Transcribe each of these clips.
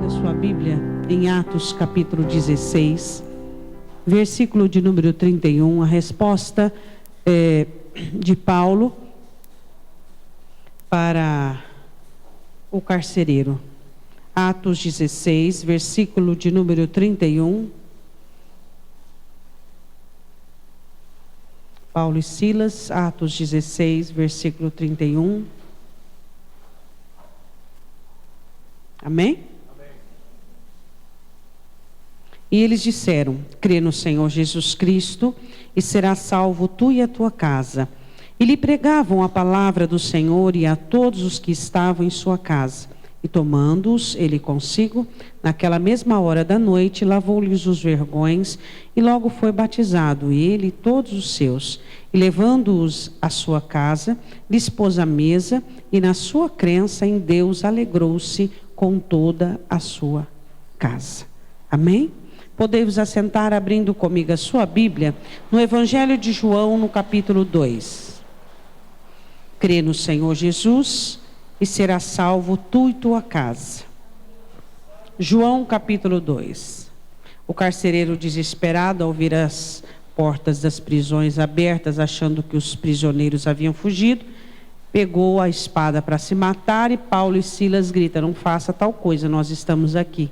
a sua Bíblia em Atos capítulo 16, versículo de número 31, a resposta de Paulo para o carcereiro. Atos 16, versículo de número 31. Paulo e Silas, Atos 16, versículo 31. Amém? E eles disseram: crê no Senhor Jesus Cristo e serás salvo tu e a tua casa. E lhe pregavam a palavra do Senhor e a todos os que estavam em sua casa. E tomando-os ele consigo, naquela mesma hora da noite, lavou-lhes os vergões e logo foi batizado, ele e todos os seus. E levando-os à sua casa, lhes pôs a mesa e na sua crença em Deus alegrou-se com toda a sua casa. Amém? Podemos assentar abrindo comigo a sua Bíblia no Evangelho de João, no capítulo 2. Crê no Senhor Jesus e será salvo tu e tua casa. João capítulo 2. O carcereiro, desesperado ao ouvir as portas das prisões abertas, achando que os prisioneiros haviam fugido, pegou a espada para se matar, e Paulo e Silas gritam: não faça tal coisa, nós estamos aqui.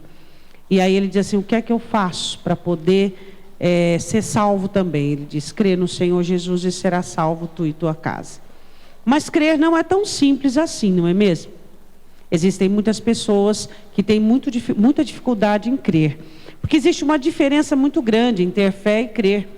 E aí ele diz assim: o que é que eu faço para poder ser salvo também? Ele diz: crê no Senhor Jesus e será salvo tu e tua casa. Mas crer não é tão simples assim, não é mesmo? Existem muitas pessoas que têm muita dificuldade em crer, porque existe uma diferença muito grande em ter fé e crer.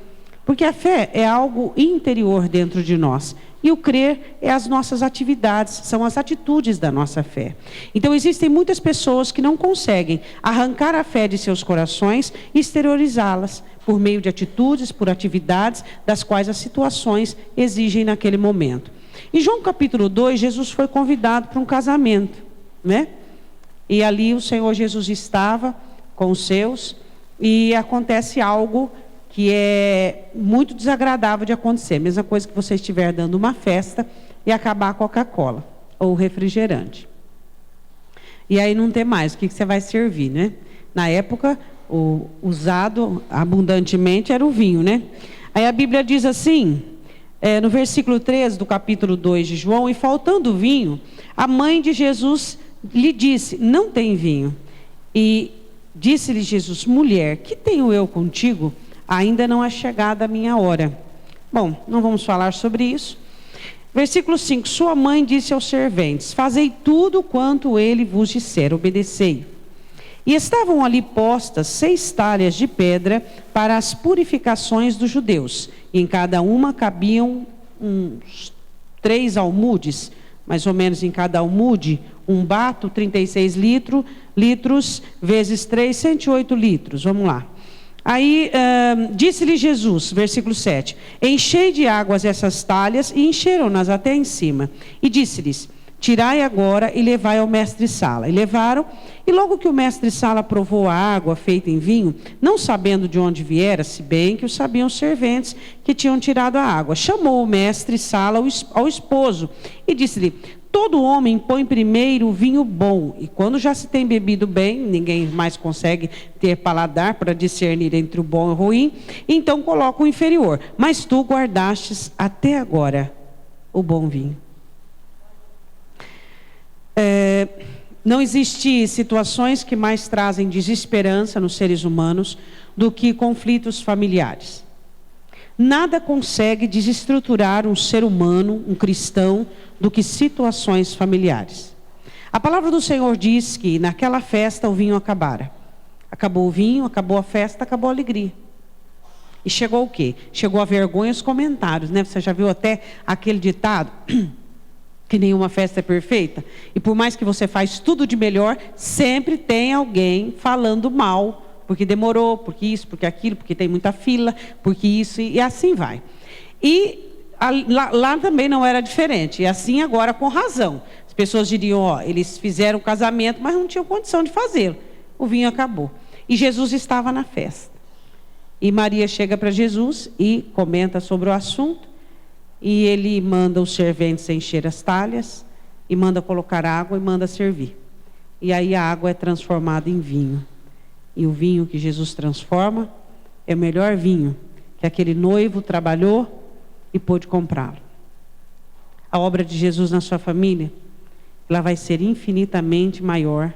Porque a fé é algo interior dentro de nós. E o crer é as nossas atividades, são as atitudes da nossa fé. Então existem muitas pessoas que não conseguem arrancar a fé de seus corações e exteriorizá-las por meio de atitudes, por atividades das quais as situações exigem naquele momento. Em João capítulo 2, Jesus foi convidado para um casamento, né? E ali o Senhor Jesus estava com os seus e acontece algo que é muito desagradável de acontecer. Mesma coisa que você estiver dando uma festa e acabar a Coca-Cola ou refrigerante. E aí não tem mais, o que você vai servir, né? Na época, o usado abundantemente era o vinho, né? Aí a Bíblia diz assim, no versículo 13 do capítulo 2 de João: e faltando vinho, a mãe de Jesus lhe disse: não tem vinho. E disse-lhe Jesus: mulher, que tenho eu contigo? Ainda não é chegada a minha hora. Bom, não vamos falar sobre isso. Versículo 5: sua mãe disse aos serventes: fazei tudo quanto ele vos disser, obedecei. E estavam ali postas 6 talhas de pedra para as purificações dos judeus, e em cada uma cabiam uns 3 almudes, mais ou menos em cada almude, um bato, 36 litros, vezes 3, 108 litros. Vamos lá. Aí disse-lhe Jesus, versículo 7, enchei de águas essas talhas, e encheram-nas até em cima. E disse-lhes: tirai agora e levai ao mestre-sala. E levaram, e logo que o mestre-sala provou a água feita em vinho, não sabendo de onde viera, se bem que o sabiam os serventes que tinham tirado a água, chamou o mestre-sala ao esposo e disse-lhe: todo homem põe primeiro o vinho bom, e quando já se tem bebido bem, ninguém mais consegue ter paladar para discernir entre o bom e o ruim, então coloca o inferior. Mas tu guardastes até agora o bom vinho. Não existem situações que mais trazem desesperança nos seres humanos do que conflitos familiares. Nada consegue desestruturar um ser humano, um cristão, do que situações familiares. A palavra do Senhor diz que naquela festa o vinho acabara. Acabou o vinho, acabou a festa, acabou a alegria. E chegou o quê? Chegou a vergonha e os comentários, né? Você já viu até aquele ditado que nenhuma festa é perfeita? E por mais que você faz tudo de melhor, sempre tem alguém falando mal, porque demorou, porque isso, porque aquilo, porque tem muita fila, porque isso, e assim vai. E lá também não era diferente, e assim agora com razão. As pessoas diriam: ó, eles fizeram o casamento, mas não tinham condição de fazê-lo. O vinho acabou. E Jesus estava na festa. E Maria chega para Jesus e comenta sobre o assunto, e ele manda os serventes encher as talhas, e manda colocar água e manda servir. e aí a água é transformada em vinho. E o vinho que Jesus transforma é o melhor vinho que aquele noivo trabalhou e pôde comprá-lo. A obra de Jesus na sua família, ela vai ser infinitamente maior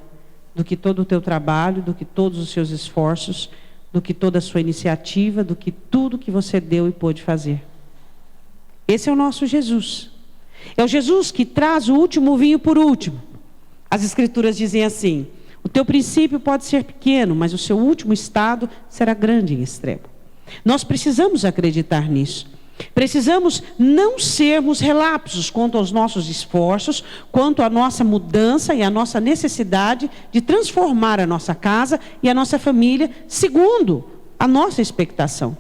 do que todo o teu trabalho, do que todos os seus esforços, do que toda a sua iniciativa, do que tudo que você deu e pôde fazer. Esse é o nosso Jesus. É o Jesus que traz o último vinho por último. As Escrituras dizem assim: o teu princípio pode ser pequeno, mas o seu último estado será grande em extremo. Nós precisamos acreditar nisso. Precisamos não sermos relapsos quanto aos nossos esforços, quanto à nossa mudança e à nossa necessidade de transformar a nossa casa e a nossa família segundo a nossa expectação.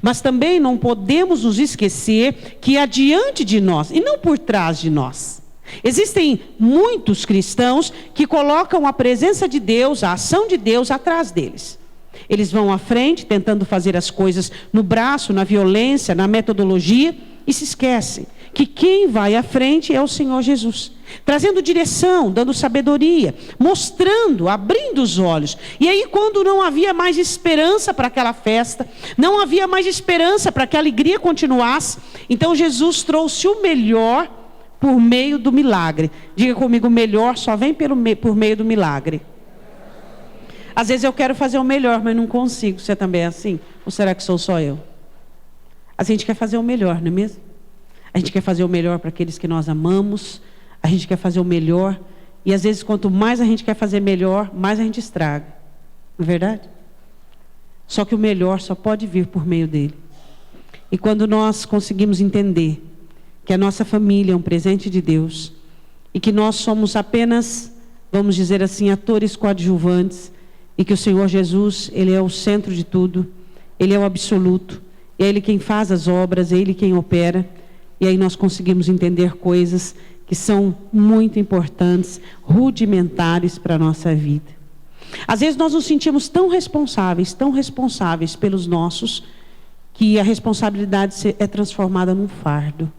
Mas também não podemos nos esquecer que adiante de nós, e não por trás de nós, existem muitos cristãos que colocam a presença de Deus, a ação de Deus atrás deles. Eles vão à frente tentando fazer as coisas no braço, na violência, na metodologia, e se esquecem que quem vai à frente é o Senhor Jesus, trazendo direção, dando sabedoria, mostrando, abrindo os olhos. E aí, quando não havia mais esperança para aquela festa, não havia mais esperança para que a alegria continuasse, então Jesus trouxe o melhor por meio do milagre. Diga comigo: o melhor só vem por meio do milagre. Às vezes eu quero fazer o melhor, mas não consigo. Você também é assim? Ou será que sou só eu? A gente quer fazer o melhor, não é mesmo? A gente quer fazer o melhor para aqueles que nós amamos. A gente quer fazer o melhor. E às vezes, quanto mais a gente quer fazer melhor, mais a gente estraga. Não é verdade? Só que o melhor só pode vir por meio dele. E quando nós conseguimos entender que a nossa família é um presente de Deus, e que nós somos apenas, vamos dizer assim, atores coadjuvantes, e que o Senhor Jesus, Ele é o centro de tudo, Ele é o absoluto, é Ele quem faz as obras, é Ele quem opera, e aí nós conseguimos entender coisas que são muito importantes, rudimentares para a nossa vida. Às vezes nós nos sentimos tão responsáveis pelos nossos, que a responsabilidade é transformada num fardo.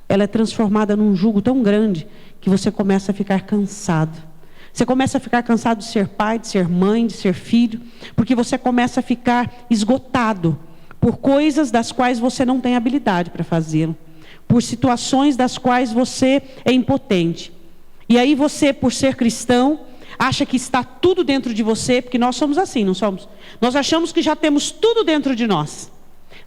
Ela é transformada num jugo tão grande, que você começa a ficar cansado. Você começa a ficar cansado de ser pai, de ser mãe, de ser filho, porque você começa a ficar esgotado por coisas das quais você não tem habilidade para fazê-lo, por situações das quais você é impotente. E aí você, por ser cristão, acha que está tudo dentro de você, porque nós somos assim, não somos? Nós achamos que já temos tudo dentro de nós.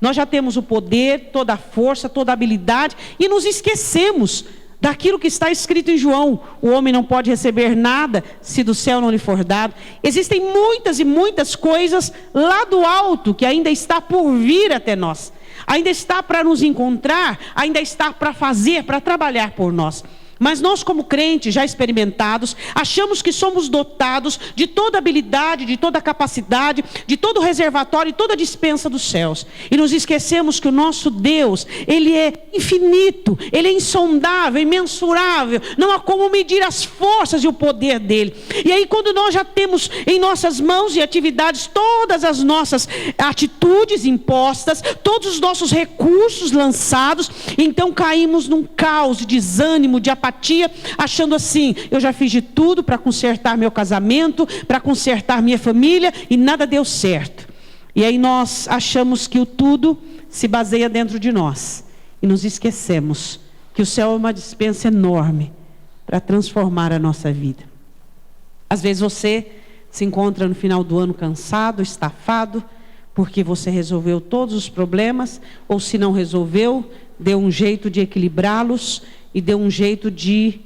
Nós já temos o poder, toda a força, toda a habilidade, e nos esquecemos daquilo que está escrito em João: o homem não pode receber nada se do céu não lhe for dado. Existem muitas e muitas coisas lá do alto que ainda está por vir até nós, ainda está para nos encontrar, ainda está para fazer, para trabalhar por nós. Mas nós, como crentes já experimentados, achamos que somos dotados de toda habilidade, de toda capacidade, de todo reservatório e toda a dispensa dos céus. E nos esquecemos que o nosso Deus, Ele é infinito, Ele é insondável, imensurável. Não há como medir as forças e o poder dEle. E aí, quando nós já temos em nossas mãos e atividades todas as nossas atitudes impostas, todos os nossos recursos lançados, então caímos num caos de desânimo, de apatia, achando assim: eu já fiz de tudo para consertar meu casamento, para consertar minha família, e nada deu certo. E aí nós achamos que o tudo se baseia dentro de nós, e nos esquecemos que o céu é uma dispensa enorme para transformar a nossa vida. Às vezes você se encontra no final do ano cansado, estafado, porque você resolveu todos os problemas, ou se não resolveu, deu um jeito de equilibrá-los e deu um jeito de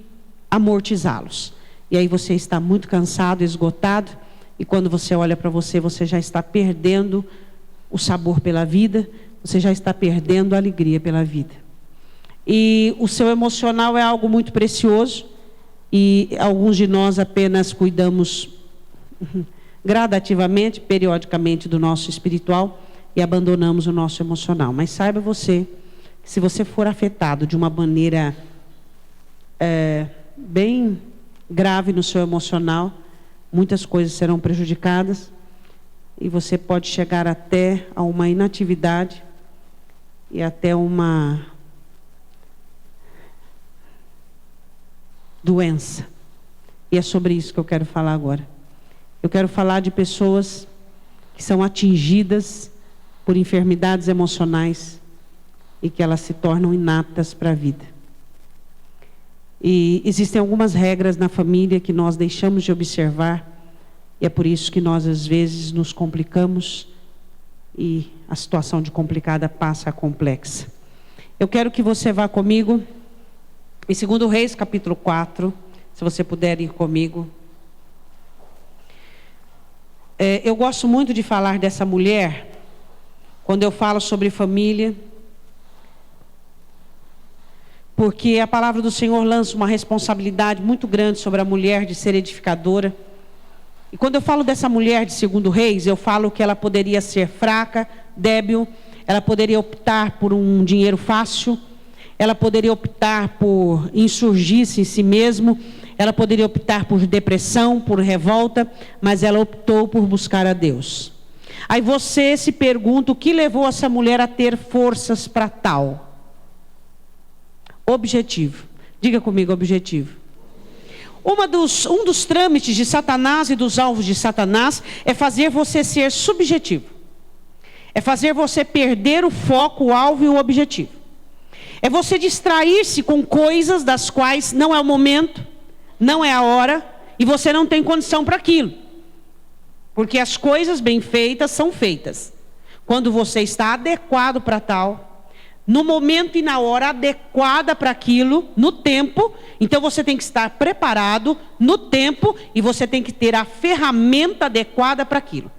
amortizá-los. E aí você está muito cansado, esgotado, e quando você olha para você, você já está perdendo o sabor pela vida, você já está perdendo a alegria pela vida. E o seu emocional é algo muito precioso, e alguns de nós apenas cuidamos gradativamente, periodicamente do nosso espiritual, e abandonamos o nosso emocional. Mas saiba você, se você for afetado de uma maneira bem grave no seu emocional, muitas coisas serão prejudicadas, e você pode chegar até a uma inatividade e até uma doença. E é sobre isso que eu quero falar agora. Eu quero falar de pessoas que são atingidas por enfermidades emocionais e que elas se tornam inatas para a vida. E existem algumas regras na família que nós deixamos de observar, e é por isso que nós às vezes nos complicamos e a situação de complicada passa a complexa. Eu quero que você vá comigo em 2 Reis, capítulo 4, se você puder ir comigo. Eu gosto muito de falar dessa mulher, quando eu falo sobre família, porque a palavra do Senhor lança uma responsabilidade muito grande sobre a mulher de ser edificadora. E quando eu falo dessa mulher de 2 Reis, eu falo que ela poderia ser fraca, débil, ela poderia optar por um dinheiro fácil, ela poderia optar por insurgir-se em si mesmo, ela poderia optar por depressão, por revolta, mas ela optou por buscar a Deus. Aí você se pergunta o que levou essa mulher a ter forças para tal? Objetivo. Diga comigo, objetivo. Um dos trâmites de Satanás e dos alvos de Satanás é fazer você ser subjetivo. É fazer você perder o foco, o alvo e o objetivo. É você distrair-se com coisas das quais não é o momento, não é a hora, e você não tem condição para aquilo. Porque as coisas bem feitas são feitas quando você está adequado para tal, no momento e na hora adequada para aquilo, no tempo. Então você tem que estar preparado no tempo e você tem que ter a ferramenta adequada para aquilo.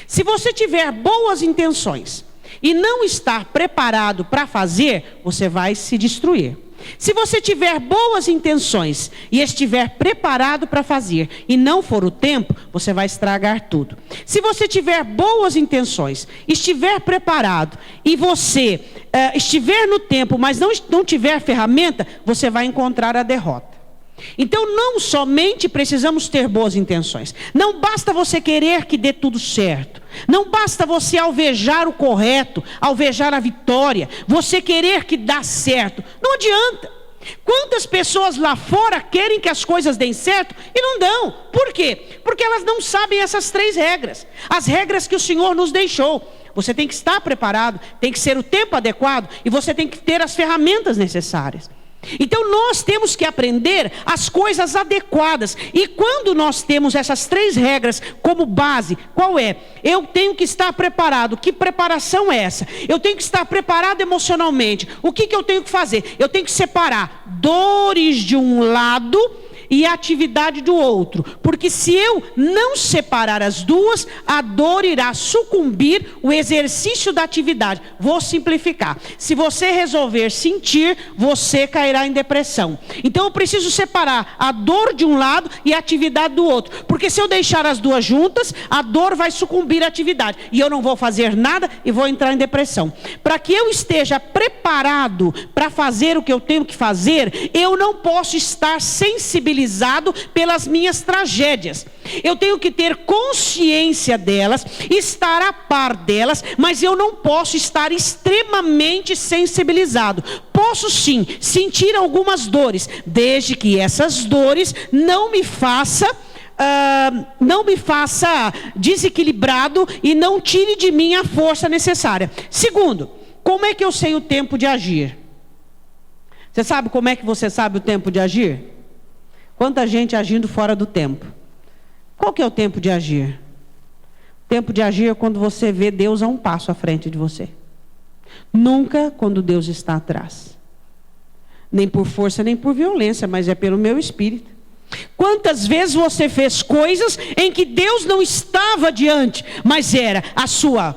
Se você tiver boas intenções e não estar preparado para fazer, você vai se destruir. Se você tiver boas intenções e estiver preparado para fazer e não for o tempo, você vai estragar tudo. Se você tiver boas intenções, estiver preparado e você estiver no tempo, mas não tiver ferramenta, você vai encontrar a derrota. Então não somente precisamos ter boas intenções, não basta você querer que dê tudo certo, não basta você alvejar o correto, alvejar a vitória, você querer que dá certo, não adianta. Quantas pessoas lá fora querem que as coisas deem certo e não dão? Por quê? Porque elas não sabem essas 3 regras, as regras que o Senhor nos deixou. Você tem que estar preparado, tem que ser o tempo adequado e você tem que ter as ferramentas necessárias. Então nós temos que aprender as coisas adequadas. E quando nós temos essas 3 regras como base, qual é? Eu tenho que estar preparado. Que preparação é essa? Eu tenho que estar preparado emocionalmente. O que eu tenho que fazer? Eu tenho que separar dores de um lado e a atividade do outro, porque se eu não separar as duas, a dor irá sucumbir o exercício da atividade. Vou simplificar: se você resolver sentir, você cairá em depressão. Então eu preciso separar a dor de um lado e a atividade do outro, porque se eu deixar as duas juntas, a dor vai sucumbir à atividade e eu não vou fazer nada e vou entrar em depressão. Para que eu esteja preparado para fazer o que eu tenho que fazer, eu não posso estar sensibilizado pelas minhas tragédias. Eu tenho que ter consciência delas, estar a par delas, mas eu não posso estar extremamente sensibilizado. Posso sim sentir algumas dores, desde que essas dores não me faça desequilibrado e não tire de mim a força necessária. Segundo, como é que eu sei o tempo de agir? Você sabe como é que você sabe o tempo de agir? Quanta gente agindo fora do tempo. Qual que é o tempo de agir? O tempo de agir é quando você vê Deus a um passo à frente de você. Nunca quando Deus está atrás. Nem por força, nem por violência, mas é pelo meu espírito. Quantas vezes você fez coisas em que Deus não estava diante, mas era a sua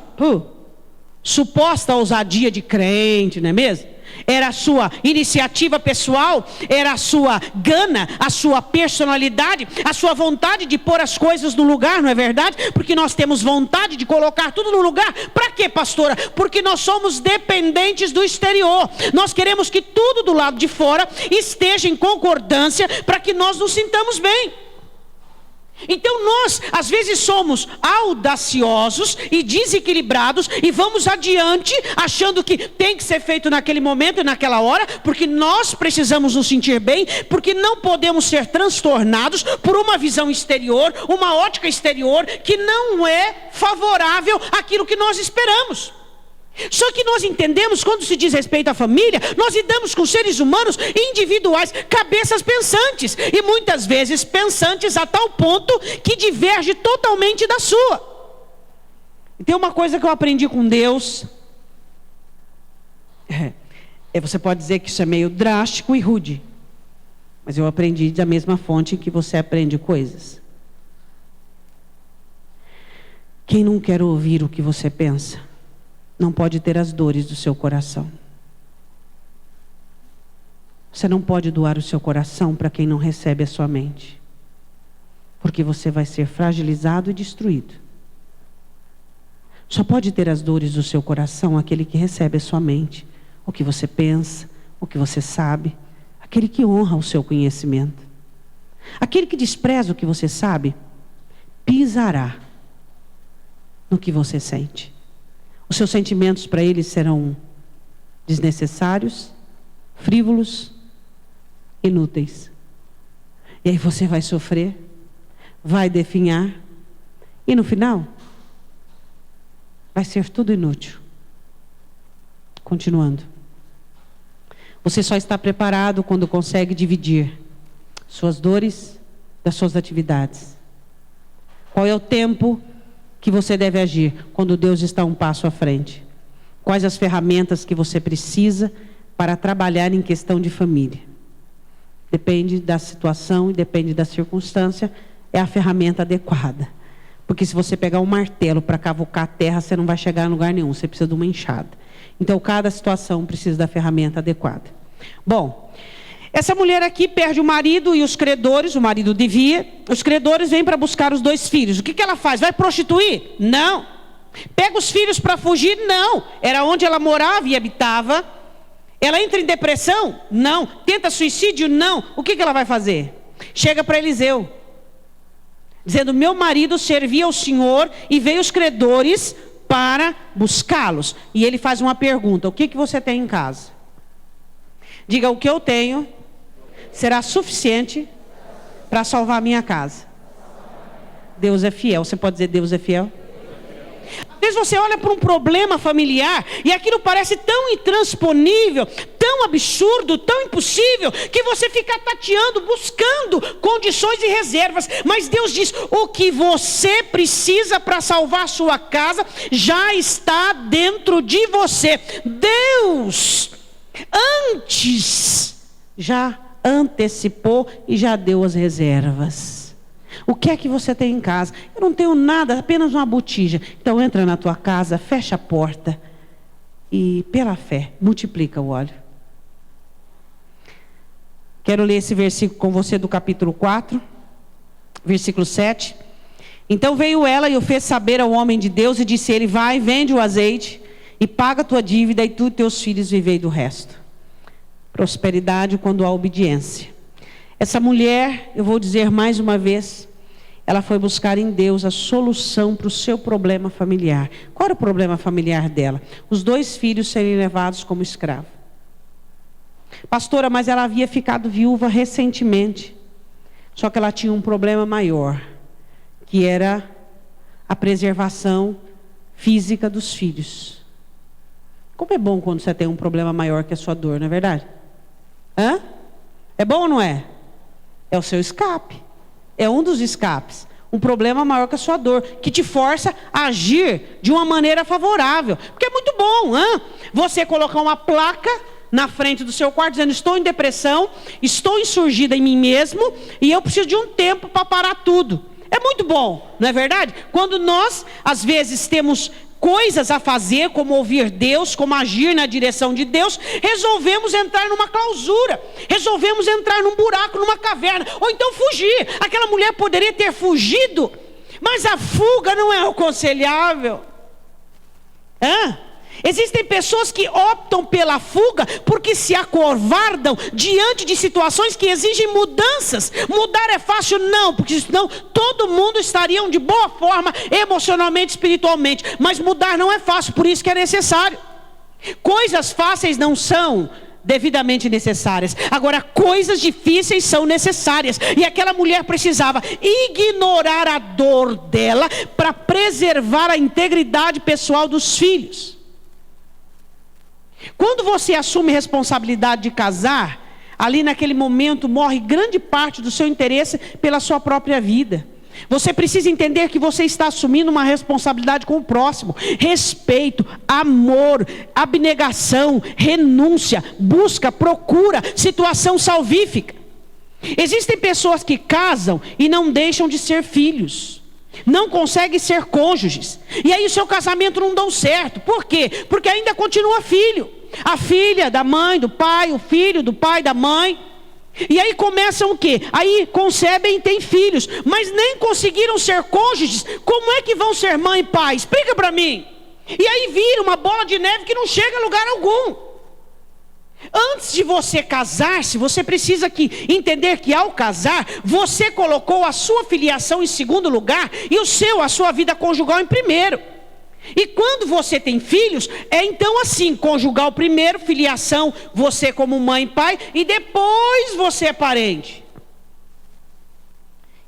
suposta ousadia de crente, não é mesmo? Era a sua iniciativa pessoal, era a sua gana, a sua personalidade, a sua vontade de pôr as coisas no lugar, não é verdade? Porque nós temos vontade de colocar tudo no lugar. Para quê, pastora? Porque nós somos dependentes do exterior. Nós queremos que tudo do lado de fora esteja em concordância para que nós nos sintamos bem. Então nós, às vezes, somos audaciosos e desequilibrados e vamos adiante, achando que tem que ser feito naquele momento e naquela hora, porque nós precisamos nos sentir bem, porque não podemos ser transtornados por uma visão exterior, uma ótica exterior, que não é favorável àquilo que nós esperamos. Só que nós entendemos, quando se diz respeito à família, nós lidamos com seres humanos individuais, cabeças pensantes, e muitas vezes pensantes a tal ponto que diverge totalmente da sua. E tem uma coisa que eu aprendi com Deus, você pode dizer que isso é meio drástico e rude, mas eu aprendi da mesma fonte que você aprende coisas. Quem não quer ouvir o que você pensa, não pode ter as dores do seu coração. Você não pode doar o seu coração para quem não recebe a sua mente, porque você vai ser fragilizado e destruído. Só pode ter as dores do seu coração aquele que recebe a sua mente, o que você pensa, o que você sabe, aquele que honra o seu conhecimento. Aquele que despreza o que você sabe, pisará no que você sente. Os seus sentimentos para ele serão desnecessários, frívolos, inúteis. E aí você vai sofrer, vai definhar, e no final, vai ser tudo inútil. Continuando. Você só está preparado quando consegue dividir suas dores das suas atividades. Qual é o tempo que você deve agir quando Deus está um passo à frente? Quais as ferramentas que você precisa para trabalhar em questão de família? Depende da situação e depende da circunstância, é a ferramenta adequada. Porque se você pegar um martelo para cavucar a terra, você não vai chegar em lugar nenhum, você precisa de uma enxada. Então cada situação precisa da ferramenta adequada. Bom, essa mulher aqui perde o marido e os credores, o marido devia, os credores vêm para buscar os 2 filhos. O que ela faz? Vai prostituir? Não. Pega os filhos para fugir? Não. Era onde ela morava e habitava. Ela entra em depressão? Não. Tenta suicídio? Não. O que ela vai fazer? Chega para Eliseu, dizendo: meu marido servia ao Senhor e veio os credores para buscá-los. E ele faz uma pergunta: o que você tem em casa? Diga: o que eu tenho será suficiente para salvar a minha casa. Deus é fiel. Você pode dizer: Deus é fiel? Às vezes você olha para um problema familiar e aquilo parece tão intransponível, tão absurdo, tão impossível, que você fica tateando, buscando condições e reservas. Mas Deus diz: o que você precisa para salvar a sua casa já está dentro de você. Deus antes já antecipou e já deu as reservas. O que é que você tem em casa? Eu não tenho nada, apenas uma botija. Então entra na tua casa, fecha a porta e pela fé multiplica o óleo. Quero ler esse versículo com você do capítulo 4, versículo 7. Então veio ela e o fez saber ao homem de Deus e disse ele: vai, vende o azeite e paga a tua dívida, e tu e teus filhos vivei do resto. Prosperidade quando há obediência. Essa mulher, eu vou dizer mais uma vez, ela foi buscar em Deus a solução para o seu problema familiar. Qual era o problema familiar dela? Os 2 filhos serem levados como escravo. Pastora, mas ela havia ficado viúva recentemente. Só que ela tinha um problema maior, que era a preservação física dos filhos. Como é bom quando você tem um problema maior que a sua dor, não é verdade? Hã? É bom ou não é? É o seu escape. É um dos escapes. Um problema maior que a sua dor, que te força a agir de uma maneira favorável. Porque é muito bom, você colocar uma placa na frente do seu quarto dizendo: estou em depressão, estou insurgida em mim mesmo e eu preciso de um tempo para parar tudo. É muito bom, não é verdade? Quando nós, às vezes, temos coisas a fazer, como ouvir Deus, como agir na direção de Deus, resolvemos entrar numa clausura, resolvemos entrar num buraco, numa caverna, ou então fugir. Aquela mulher poderia ter fugido, mas a fuga não é aconselhável. Existem pessoas que optam pela fuga porque se acovardam diante de situações que exigem mudanças. Mudar é fácil? Não, porque senão todo mundo estaria de boa forma, emocionalmente, espiritualmente. Mas mudar não é fácil, por isso que é necessário. Coisas fáceis não são devidamente necessárias. Agora, coisas difíceis são necessárias. E aquela mulher precisava ignorar a dor dela para preservar a integridade pessoal dos filhos. Quando você assume responsabilidade de casar, ali naquele momento morre grande parte do seu interesse pela sua própria vida. Você precisa entender que você está assumindo uma responsabilidade com o próximo. Respeito, amor, abnegação, renúncia, busca, procura, situação salvífica. Existem pessoas que casam e não deixam de ser filhos. Não conseguem ser cônjuges. E aí o seu casamento não dá certo. Por quê? Porque ainda continua filho. A filha da mãe, do pai, o filho do pai, da mãe. E aí começam o quê? Aí concebem e têm filhos, mas nem conseguiram ser cônjuges. Como é que vão ser mãe e pai? Explica para mim. E aí vira uma bola de neve que não chega a lugar algum. Antes de você casar-se, você precisa entender que ao casar, você colocou a sua filiação em segundo lugar e a sua vida conjugal em primeiro. E quando você tem filhos, é então assim, conjugal primeiro, filiação, você como mãe e pai, e depois você é parente.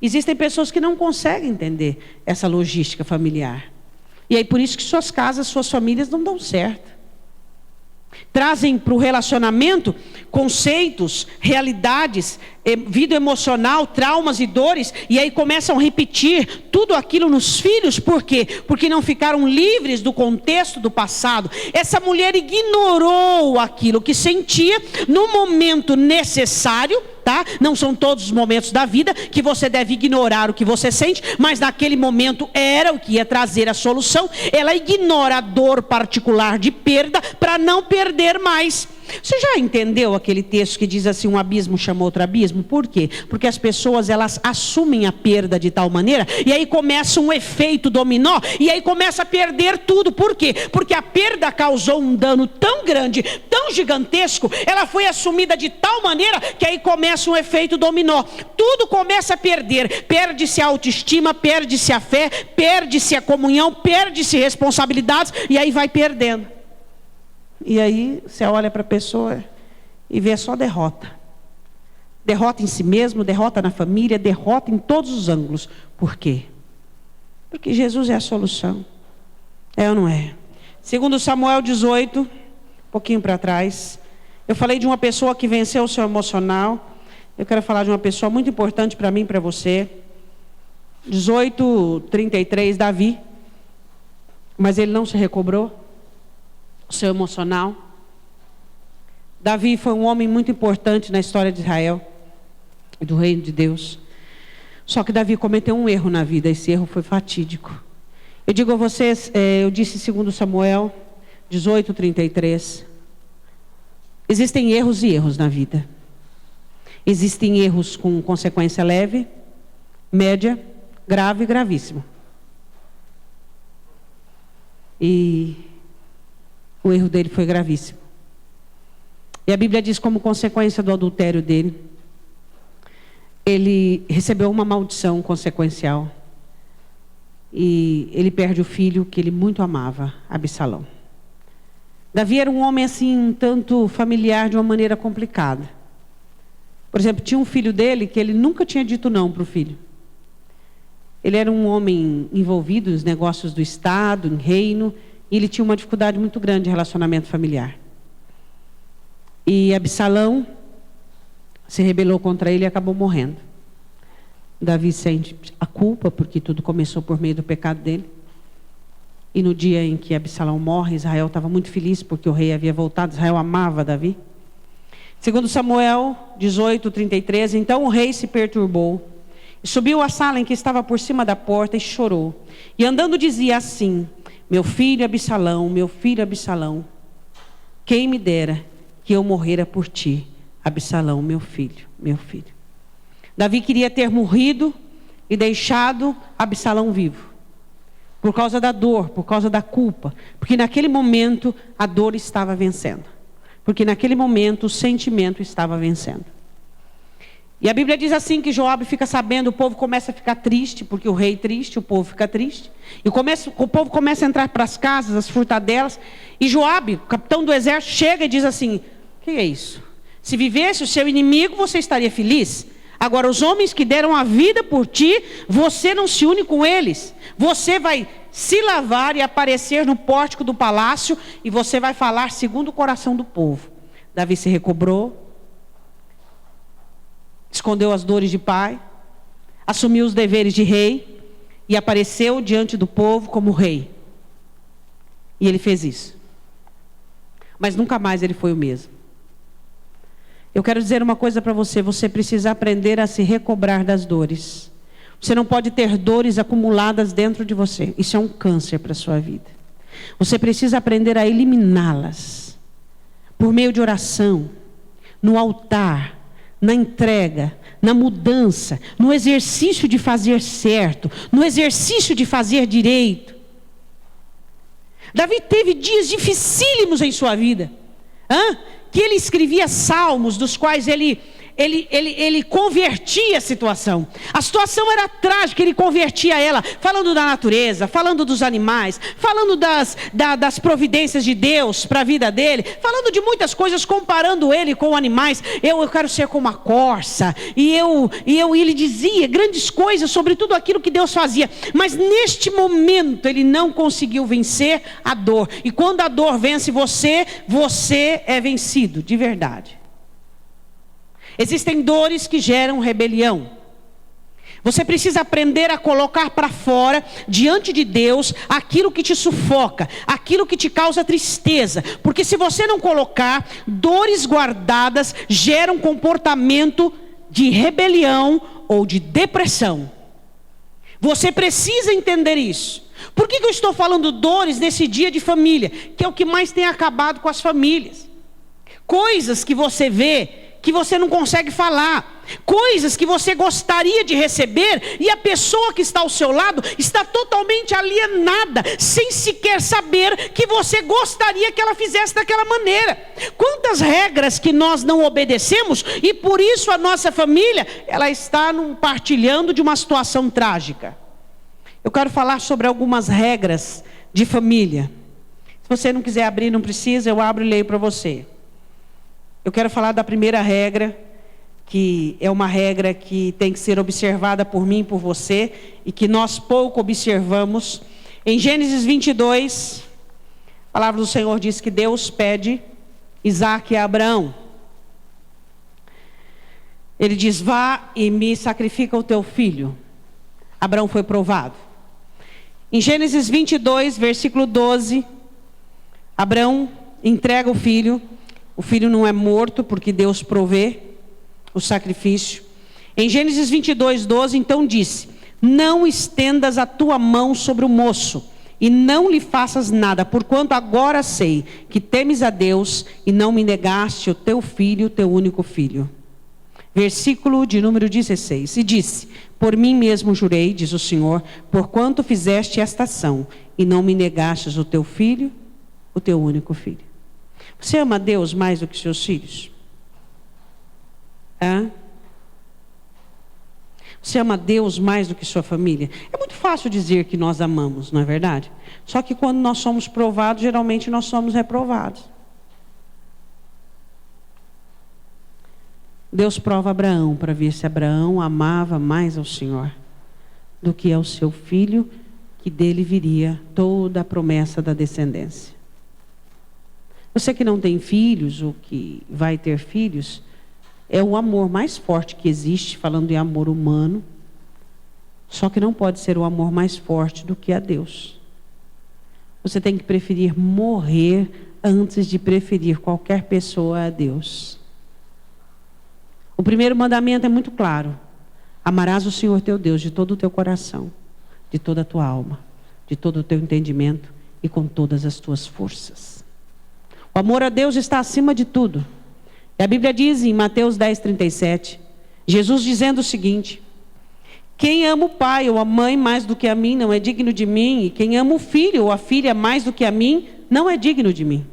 Existem pessoas que não conseguem entender essa logística familiar. E aí por isso que suas casas, suas famílias não dão certo. Trazem para o relacionamento conceitos, realidades, vida emocional, traumas e dores, e aí começam a repetir tudo aquilo nos filhos. Por quê? Porque não ficaram livres do contexto do passado. Essa mulher ignorou aquilo que sentia no momento necessário, tá? Não são todos os momentos da vida que você deve ignorar o que você sente, mas naquele momento era o que ia trazer a solução. Ela ignora a dor particular de perda para não perder mais. Você já entendeu aquele texto que diz assim, um abismo chama outro abismo? Por quê? Porque as pessoas, elas assumem a perda de tal maneira, e aí começa um efeito dominó, e aí começa a perder tudo. Por quê? Porque a perda causou um dano tão grande, tão gigantesco, ela foi assumida de tal maneira, que aí começa um efeito dominó. Tudo começa a perder, perde-se a autoestima, perde-se a fé, perde-se a comunhão, perde-se responsabilidades, e aí vai perdendo. E aí você olha para a pessoa e vê só derrota. Derrota em si mesmo, derrota na família, derrota em todos os ângulos. Por quê? Porque Jesus é a solução. É ou não é? Segundo Samuel 18, um pouquinho para trás, eu falei de uma pessoa que venceu o seu emocional. Eu quero falar de uma pessoa muito importante para mim e para você. 18:33, Davi. Mas ele não se recobrou o seu emocional. Davi foi um homem muito importante na história de Israel e do reino de Deus. Só que Davi cometeu um erro na vida. Esse erro foi fatídico. Eu digo a vocês, eu disse segundo Samuel 18:33. Existem erros e erros na vida. Existem erros com consequência leve, média, grave e gravíssimo. E o erro dele foi gravíssimo. E a Bíblia diz, como consequência do adultério dele, ele recebeu uma maldição consequencial. E ele perde o filho que ele muito amava, Absalão. Davi era um homem assim, um tanto familiar, de uma maneira complicada. Por exemplo, tinha um filho dele que ele nunca tinha dito não para o filho. Ele era um homem envolvido nos negócios do Estado, em reino, e ele tinha uma dificuldade muito grande de relacionamento familiar. E Absalão se rebelou contra ele e acabou morrendo. Davi sente a culpa, porque tudo começou por meio do pecado dele. E no dia em que Absalão morre, Israel estava muito feliz, porque o rei havia voltado. Israel amava Davi. Segundo Samuel 18:33, então o rei se perturbou, e subiu à sala em que estava por cima da porta e chorou. E andando dizia assim: meu filho Absalão, quem me dera que eu morrera por ti, Absalão, meu filho, meu filho. Davi queria ter morrido e deixado Absalão vivo. por causa da dor, por causa da culpa, porque naquele momento a dor estava vencendo, porque naquele momento o sentimento estava vencendo. E a Bíblia diz assim que Joabe fica sabendo, o povo começa a ficar triste, porque o rei triste, o povo fica triste, e o povo começa a entrar para as casas, as furtadelas, e Joabe, o capitão do exército, chega e diz assim: o que é isso? Se vivesse o seu inimigo, você estaria feliz? Agora, os homens que deram a vida por ti, você não se une com eles. Você vai se lavar e aparecer no pórtico do palácio, e você vai falar segundo o coração do povo. Davi se recobrou, escondeu as dores de pai, assumiu os deveres de rei, e apareceu diante do povo como rei. E ele fez isso. Mas nunca mais ele foi o mesmo. Eu quero dizer uma coisa para você: você precisa aprender a se recobrar das dores. Você não pode ter dores acumuladas dentro de você. Isso é um câncer para a sua vida. Você precisa aprender a eliminá-las. Por meio de oração, no altar, na entrega, na mudança, no exercício de fazer certo, no exercício de fazer direito. Davi teve dias dificílimos em sua vida. Que ele escrevia salmos, dos quais ele convertia a situação. A situação era trágica, ele convertia ela, falando da natureza, falando dos animais, falando das providências de Deus para a vida dele, falando de muitas coisas, comparando ele com animais. Eu quero ser como a corça, e ele dizia grandes coisas sobre tudo aquilo que Deus fazia. Mas neste momento ele não conseguiu vencer a dor, e quando a dor vence você, você é vencido de verdade. Existem dores que geram rebelião. Você precisa aprender a colocar para fora, diante de Deus, aquilo que te sufoca, aquilo que te causa tristeza. Porque se você não colocar, dores guardadas geram comportamento de rebelião ou de depressão. Você precisa entender isso. Por que eu estou falando dores nesse dia de família? Que é o que mais tem acabado com as famílias. Coisas que você vê, que você não consegue falar, coisas que você gostaria de receber, e a pessoa que está ao seu lado está totalmente alienada, sem sequer saber que você gostaria que ela fizesse daquela maneira. Quantas regras que nós não obedecemos, e por isso a nossa família, ela está partilhando de uma situação trágica. Eu quero falar sobre algumas regras de família. Se você não quiser abrir, não precisa, eu abro e leio para você. Eu quero falar da primeira regra, que é uma regra que tem que ser observada por mim e por você, e que nós pouco observamos. Em Gênesis 22, a palavra do Senhor diz que Deus pede Isaque a Abraão. Ele diz: vá e me sacrifica o teu filho. Abraão foi provado. Em Gênesis 22, versículo 12, Abraão entrega o filho. O filho não é morto, porque Deus provê o sacrifício. Em Gênesis 22, 12, então disse: não estendas a tua mão sobre o moço, e não lhe faças nada, porquanto agora sei que temes a Deus, e não me negaste o teu filho, o teu único filho. Versículo de número 16. E disse: por mim mesmo jurei, diz o Senhor, porquanto fizeste esta ação, e não me negastes o teu filho, o teu único filho. Você ama Deus mais do que seus filhos? Você ama Deus mais do que sua família? É muito fácil dizer que nós amamos, não é verdade? Só que quando nós somos provados, geralmente nós somos reprovados. Deus prova Abraão para ver se Abraão amava mais ao Senhor do que ao seu filho, que dele viria toda a promessa da descendência. Você que não tem filhos ou que vai ter filhos, é o amor mais forte que existe, falando em amor humano. Só que não pode ser o amor mais forte do que a Deus. Você tem que preferir morrer antes de preferir qualquer pessoa a Deus. O primeiro mandamento é muito claro: amarás o Senhor teu Deus de todo o teu coração, de toda a tua alma, de todo o teu entendimento e com todas as tuas forças. O amor a Deus está acima de tudo. E a Bíblia diz em Mateus 10:37, Jesus dizendo o seguinte: Quem ama o pai ou a mãe mais do que a mim não é digno de mim. E quem ama o filho ou a filha mais do que a mim não é digno de mim.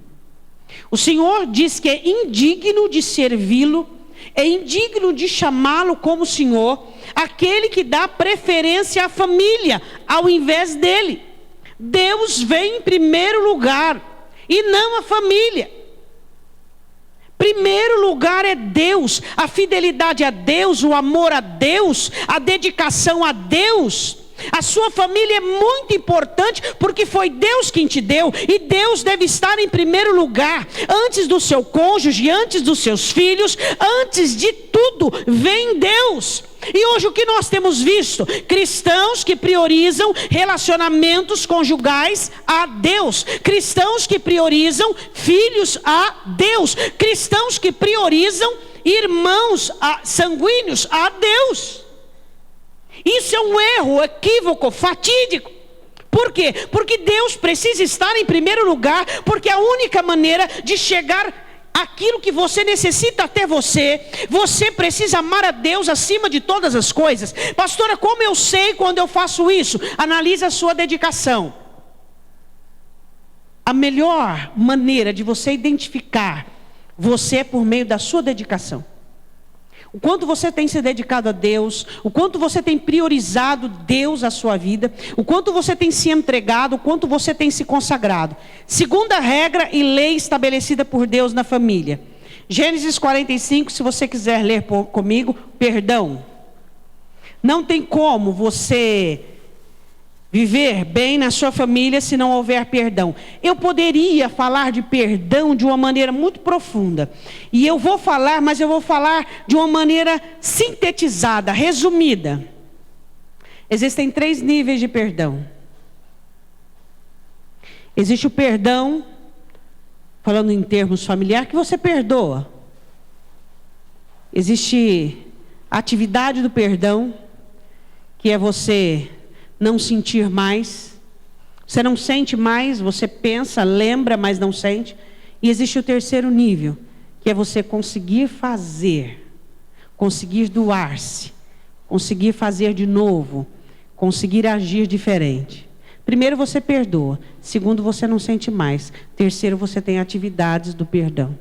O Senhor diz que é indigno de servi-lo, é indigno de chamá-lo como Senhor, aquele que dá preferência à família ao invés dele. Deus vem em primeiro lugar e não a família. Primeiro lugar é Deus, a fidelidade a Deus, o amor a Deus, a dedicação a Deus. A sua família é muito importante porque foi Deus quem te deu, e Deus deve estar em primeiro lugar, antes do seu cônjuge, antes dos seus filhos, antes de tudo, vem Deus. E hoje o que nós temos visto? Cristãos que priorizam relacionamentos conjugais a Deus, cristãos que priorizam filhos a Deus, cristãos que priorizam irmãos sanguíneos a Deus. Isso é um erro, equívoco, fatídico. Por quê? Porque Deus precisa estar em primeiro lugar, porque é a única maneira de chegar aquilo que você necessita até você. Você precisa amar a Deus acima de todas as coisas. Pastora, como eu sei quando eu faço isso? Analise a sua dedicação. A melhor maneira de você identificar você é por meio da sua dedicação. O quanto você tem se dedicado a Deus, o quanto você tem priorizado Deus à sua vida, o quanto você tem se entregado, o quanto você tem se consagrado. Segunda regra e lei estabelecida por Deus na família. Gênesis 45, se você quiser ler comigo, perdão. Não tem como você viver bem na sua família se não houver perdão. Eu poderia falar de perdão de uma maneira muito profunda. E eu vou falar, mas eu vou falar de uma maneira sintetizada, resumida. Existem 3 níveis de perdão. Existe o perdão, falando em termos familiares, que você perdoa. Existe a atividade do perdão, que é você não sentir mais. Você não sente mais, você pensa, lembra, mas não sente. E existe o terceiro nível, que é você conseguir fazer, conseguir doar-se, conseguir fazer de novo, conseguir agir diferente. Primeiro você perdoa, segundo você não sente mais, terceiro você tem atividades do perdão.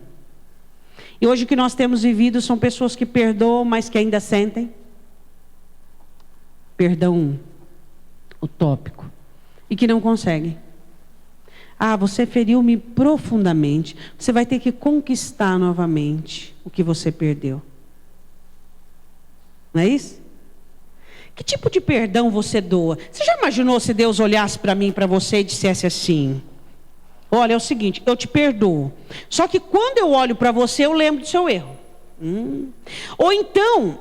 E hoje o que nós temos vivido são pessoas que perdoam, mas que ainda sentem perdão utópico, e que não conseguem. Você feriu-me profundamente, você vai ter que conquistar novamente o que você perdeu. Não é isso? Que tipo de perdão você doa? Você já imaginou se Deus olhasse para mim, para você e dissesse assim: olha, é o seguinte, eu te perdoo, só que quando eu olho para você eu lembro do seu erro. Ou então,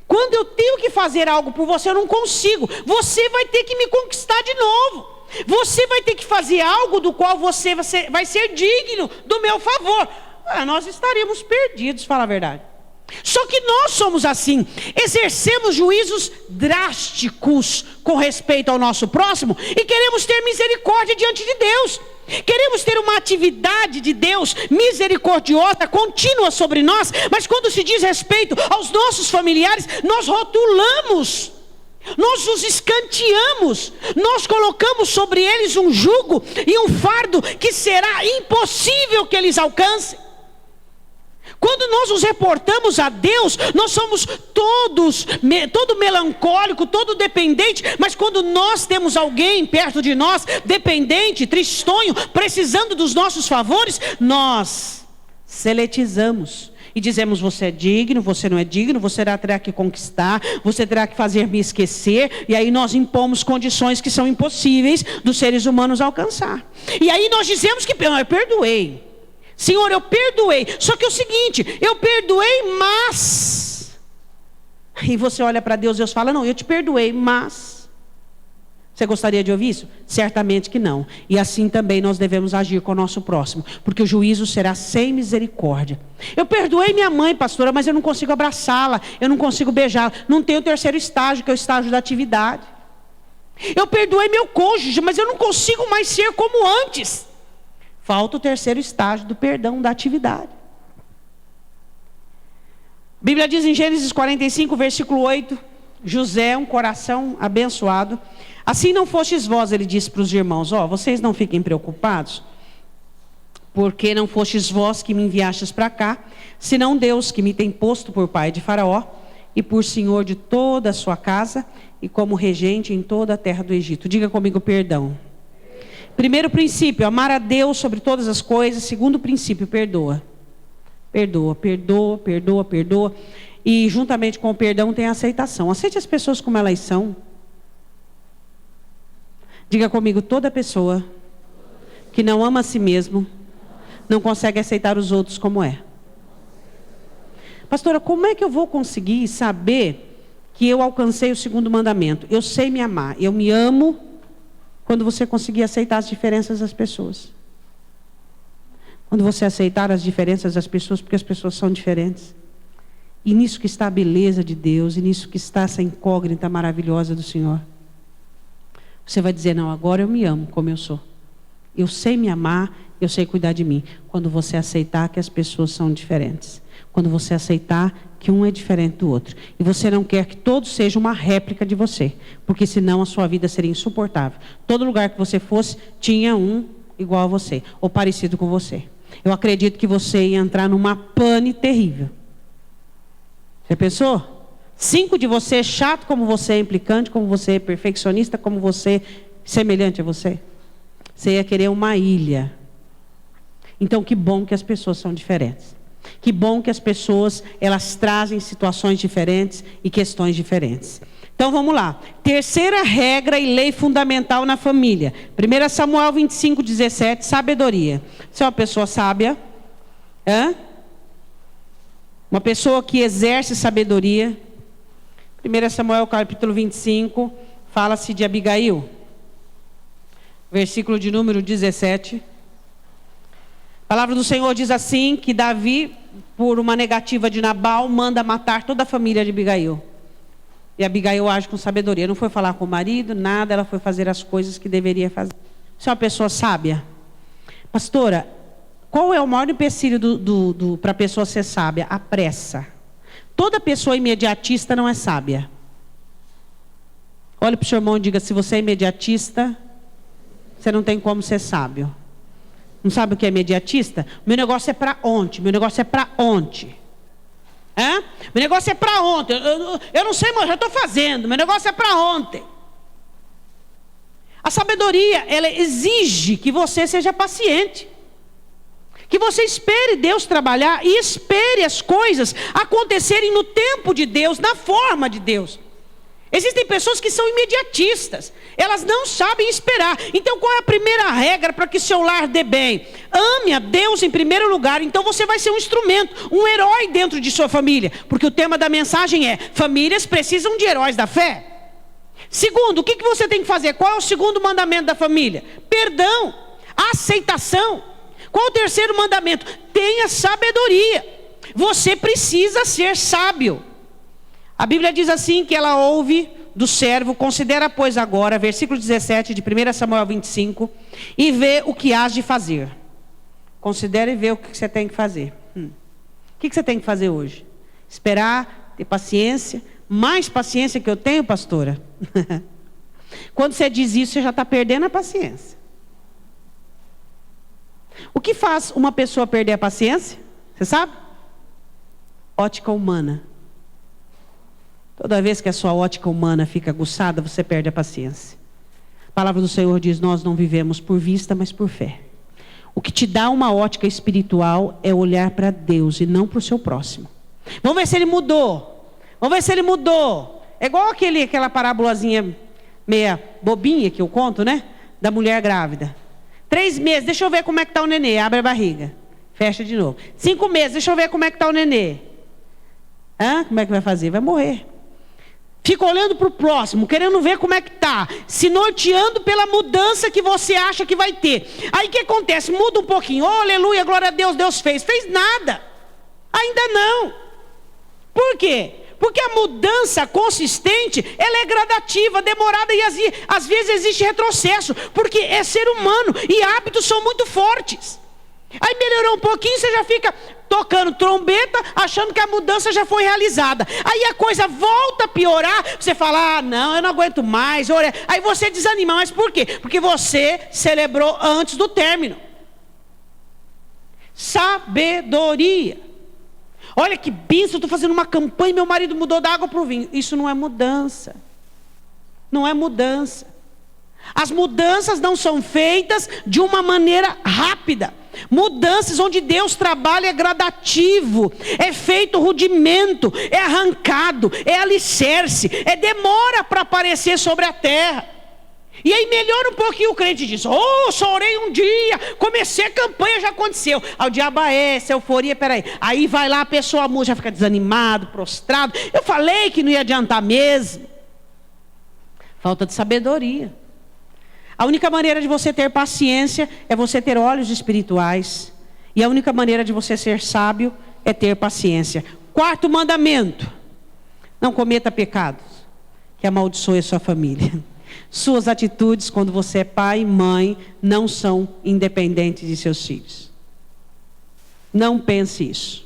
quando eu tenho que fazer algo por você, eu não consigo. Você vai ter que me conquistar de novo. Você vai ter que fazer algo do qual você vai ser digno do meu favor. Nós estaríamos perdidos, fala a verdade. Só que nós somos assim. Exercemos juízos drásticos com respeito ao nosso próximo e queremos ter misericórdia diante de Deus. Queremos ter uma atividade de Deus misericordiosa, contínua sobre nós, mas quando se diz respeito aos nossos familiares, nós rotulamos, nós os escanteamos, nós colocamos sobre eles um jugo e um fardo que será impossível que eles alcancem. Quando nós nos reportamos a Deus, nós somos todo melancólico, todo dependente. Mas quando nós temos alguém perto de nós, dependente, tristonho, precisando dos nossos favores, nós seletizamos e dizemos: você é digno, você não é digno, você terá que conquistar, você terá que fazer me esquecer. E aí nós impomos condições que são impossíveis dos seres humanos alcançar. E aí nós dizemos que eu perdoei. Senhor, eu perdoei. Só que é o seguinte, eu perdoei, mas... E você olha para Deus e Deus fala: não, eu te perdoei, mas... Você gostaria de ouvir isso? Certamente que não. E assim também nós devemos agir com o nosso próximo, porque o juízo será sem misericórdia. Eu perdoei minha mãe, pastora, mas eu não consigo abraçá-la, eu não consigo beijá-la. Não tem o terceiro estágio, que é o estágio da atividade. Eu perdoei meu cônjuge, mas eu não consigo mais ser como antes. Falta o terceiro estágio do perdão, da atividade. A Bíblia diz em Gênesis 45, versículo 8: José, um coração abençoado. Assim não fostes vós, ele disse para os irmãos, vocês não fiquem preocupados, porque não fostes vós que me enviastes para cá, senão Deus que me tem posto por pai de Faraó, e por senhor de toda a sua casa, e como regente em toda a terra do Egito. Diga comigo, perdão. Primeiro princípio, amar a Deus sobre todas as coisas. Segundo princípio, perdoa. Perdoa, perdoa, perdoa, perdoa. E juntamente com o perdão tem a aceitação. Aceite as pessoas como elas são. Diga comigo, toda pessoa que não ama a si mesmo, não consegue aceitar os outros como é. Pastora, como é que eu vou conseguir saber que eu alcancei o segundo mandamento? Eu sei me amar, eu me amo quando você conseguir aceitar as diferenças das pessoas. Quando você aceitar as diferenças das pessoas, porque as pessoas são diferentes. E nisso que está a beleza de Deus, e nisso que está essa incógnita maravilhosa do Senhor. Você vai dizer, não, agora eu me amo como eu sou. Eu sei me amar, eu sei cuidar de mim. Quando você aceitar que as pessoas são diferentes. Quando você aceitar que um é diferente do outro. E você não quer que todos sejam uma réplica de você. Porque senão a sua vida seria insuportável. Todo lugar que você fosse, tinha um igual a você. Ou parecido com você. Eu acredito que você ia entrar numa pane terrível. Você pensou? 5 de você chato como você, implicante como você, perfeccionista como você, semelhante a você. Você ia querer uma ilha. Então que bom que as pessoas são diferentes. Que bom que as pessoas, elas trazem situações diferentes e questões diferentes. Então vamos lá. Terceira regra e lei fundamental na família. 1 Samuel 25:17, sabedoria. Você é uma pessoa sábia? Uma pessoa que exerce sabedoria. 1 Samuel capítulo 25, fala-se de Abigail. Versículo de número 17. A palavra do Senhor diz assim, que Davi, por uma negativa de Nabal, manda matar toda a família de Abigail. E Abigail age com sabedoria. Não foi falar com o marido, nada, ela foi fazer as coisas que deveria fazer. Você é uma pessoa sábia? Pastora, qual é o maior empecilho para a pessoa ser sábia? A pressa. Toda pessoa imediatista não é sábia. Olhe para o seu irmão e diga, se você é imediatista, você não tem como ser sábio. Não sabe o que é imediatista? Meu negócio é para ontem, meu negócio é para ontem. Meu negócio é para ontem. Eu não sei, mas já estou fazendo. Meu negócio é para ontem. A sabedoria, ela exige que você seja paciente. Que você espere Deus trabalhar e espere as coisas acontecerem no tempo de Deus, na forma de Deus. Existem pessoas que são imediatistas. Elas não sabem esperar. Então qual é a primeira regra para que seu lar dê bem? Ame a Deus em primeiro lugar. Então você vai ser um instrumento, um herói dentro de sua família. Porque o tema da mensagem é, famílias precisam de heróis da fé. Segundo, o que você tem que fazer? Qual é o segundo mandamento da família? Perdão, aceitação. Qual o terceiro mandamento? Tenha sabedoria. Você precisa ser sábio. A Bíblia diz assim, que ela ouve do servo, considera pois agora, versículo 17 de 1 Samuel 25, e vê o que hás de fazer. Considera e vê o que você tem que fazer. O que você tem que fazer hoje? Esperar, ter paciência, mais paciência que eu tenho, pastora? Quando você diz isso, você já está perdendo a paciência. O que faz uma pessoa perder a paciência? Você sabe? Ótica humana. Toda vez que a sua ótica humana fica aguçada, você perde a paciência. A palavra do Senhor diz, nós não vivemos por vista, mas por fé. O que te dá uma ótica espiritual é olhar para Deus e não para o seu próximo. Vamos ver se ele mudou. Vamos ver se ele mudou. É igual aquela parábolazinha meia bobinha que eu conto, né? Da mulher grávida. 3 meses, deixa eu ver como é que está o nenê. Abre a barriga, fecha de novo. 5 meses, deixa eu ver como é que está o nenê. Como é que vai fazer? Vai morrer. Fica olhando para o próximo, querendo ver como é que está. Se norteando pela mudança que você acha que vai ter. Aí o que acontece? Muda um pouquinho. Oh, aleluia, glória a Deus, Deus fez. Fez nada. Ainda não. Por quê? Porque a mudança consistente, ela é gradativa, demorada e às vezes existe retrocesso. Porque é ser humano e hábitos são muito fortes. Aí melhorou um pouquinho, você já fica tocando trombeta, achando que a mudança já foi realizada. Aí a coisa volta a piorar, você fala, não, eu não aguento mais. Aí você desanima, mas por quê? Porque você celebrou antes do término. Sabedoria. Olha que bênção, eu estou fazendo uma campanha e meu marido mudou da água para o vinho. Isso não é mudança. Não é mudança. As mudanças não são feitas de uma maneira rápida. Mudanças onde Deus trabalha é gradativo, é feito rudimento, é arrancado, é alicerce, é demora para aparecer sobre a terra. E aí melhora um pouquinho, o crente diz, só orei um dia, comecei a campanha, já aconteceu. Aí o diabo essa euforia, peraí. Aí vai lá, a pessoa já fica desanimado, prostrado. Eu falei que não ia adiantar mesmo. Falta de sabedoria. A única maneira de você ter paciência é você ter olhos espirituais. E a única maneira de você ser sábio é ter paciência. 4º mandamento: não cometa pecados que amaldiçoe a sua família. Suas atitudes quando você é pai e mãe não são independentes de seus filhos. Não pense isso.